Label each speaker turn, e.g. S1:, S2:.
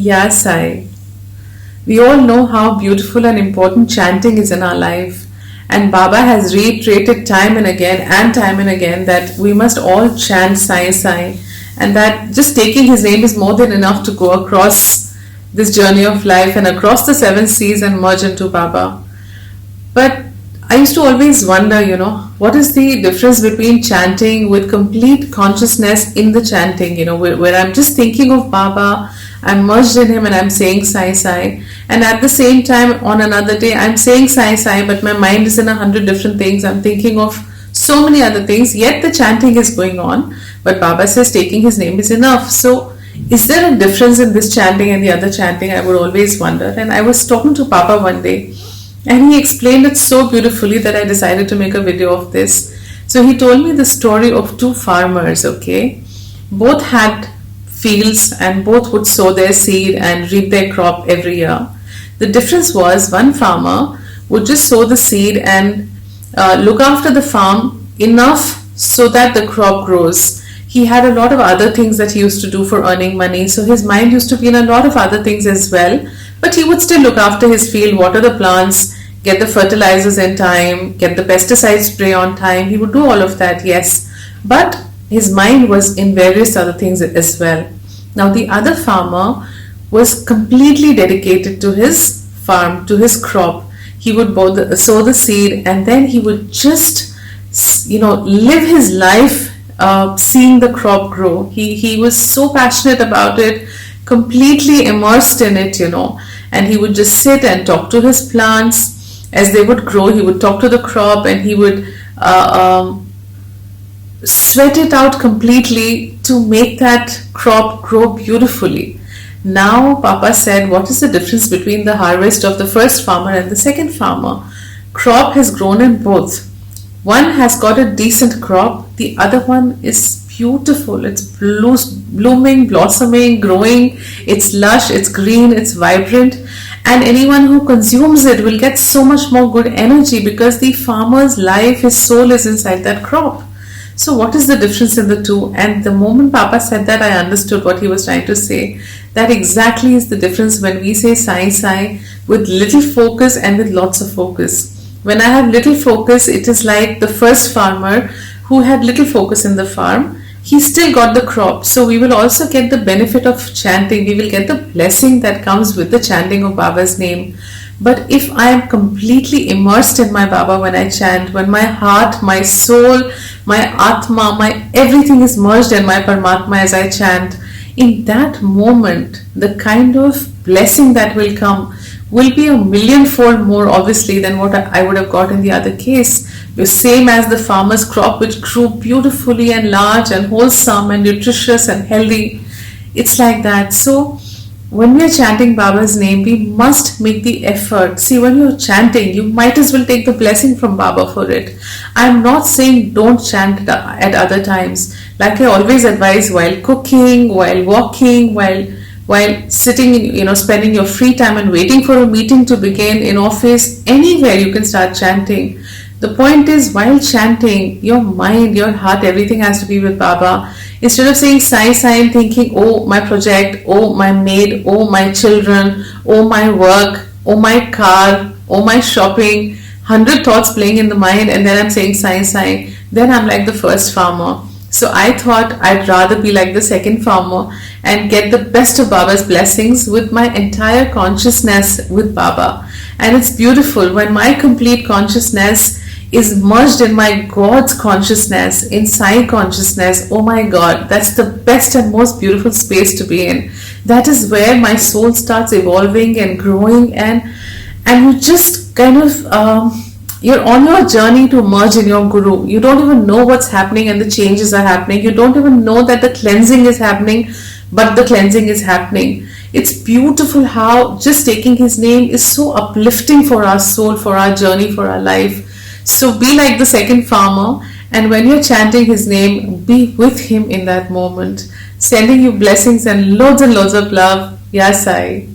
S1: Yeah, Sai. We all know how beautiful and important chanting is in our life. And Baba has reiterated time and again that we must all chant Sai Sai, and that just taking his name is more than enough to go across this journey of life and across the seven seas and merge into Baba. But I used to always wonder, what is the difference between chanting with complete consciousness in the chanting, where I'm just thinking of Baba, I'm merged in him and I'm saying Sai Sai. And at the same time, on another day, I'm saying Sai Sai, but my mind is in 100 different things. I'm thinking of so many other things, yet the chanting is going on. But Baba says taking his name is enough. So, is there a difference in this chanting and the other chanting? I would always wonder. And I was talking to Papa one day, and he explained it so beautifully that I decided to make a video of this. So he told me the story of two farmers, okay? Both had fields and both would sow their seed and reap their crop every year. The difference was one farmer would just sow the seed and look after the farm enough so that the crop grows. He had a lot of other things that he used to do for earning money, so his mind used to be in a lot of other things as well. But he would still look after his field, water the plants, get the fertilizers in time, get the pesticide spray on time. He would do all of that, yes. But his mind was in various other things as well. Now, the other farmer was completely dedicated to his farm, to his crop. He would sow the seed, and then he would just, live his life seeing the crop grow. He was so passionate about it, completely immersed in it, and he would just sit and talk to his plants. As they would grow, he would talk to the crop, and he would sweat it out completely to make that crop grow beautifully. Now, Papa said, what is the difference between the harvest of the first farmer and the second farmer? Crop has grown in both. One has got a decent crop, the other one is beautiful. It's blooming, blossoming, growing, it's lush, it's green, it's vibrant, and anyone who consumes it will get so much more good energy because the farmer's life, his soul is inside that crop. So what is the difference in the two? And the moment Papa said that, I understood what he was trying to say. That exactly is the difference when we say Sai Sai with little focus and with lots of focus. When I have little focus, it is like the first farmer who had little focus in the farm. He still got the crop. So we will also get the benefit of chanting. We will get the blessing that comes with the chanting of Baba's name. But if I am completely immersed in my Baba when I chant, when my heart, my soul, my Atma, my everything is merged in my Paramatma as I chant, in that moment, the kind of blessing that will come will be a millionfold more obviously than what I would have got in the other case. The same as the farmer's crop which grew beautifully and large and wholesome and nutritious and healthy. It's like that. So when we are chanting Baba's name, we must make the effort. See, when you're chanting, you might as well take the blessing from Baba for it. I'm not saying don't chant at other times. Like I always advise, while cooking, while walking, while sitting, spending your free time and waiting for a meeting to begin, in office, anywhere you can start chanting. The point is, while chanting, your mind, your heart, everything has to be with Baba. Instead of saying Sai Sai and thinking, oh my project, oh my maid, oh my children, oh my work, oh my car, oh my shopping, 100 thoughts playing in the mind, and then I'm saying Sai Sai, then I'm like the first farmer. So I thought I'd rather be like the second farmer and get the best of Baba's blessings with my entire consciousness with Baba. And it's beautiful when my complete consciousness is merged in my God's consciousness, in Sai consciousness. Oh my God, that's the best and most beautiful space to be in. That is where my soul starts evolving and growing, and you just kind of you're on your journey to merge in your Guru. You don't even know what's happening and the changes are happening. You don't even know that the cleansing is happening, but the cleansing is happening. It's beautiful how just taking his name is so uplifting for our soul, for our journey, for our life. So be like the second farmer, and when you're chanting his name, be with him in that moment. Sending you blessings and loads of love. Ya Sai.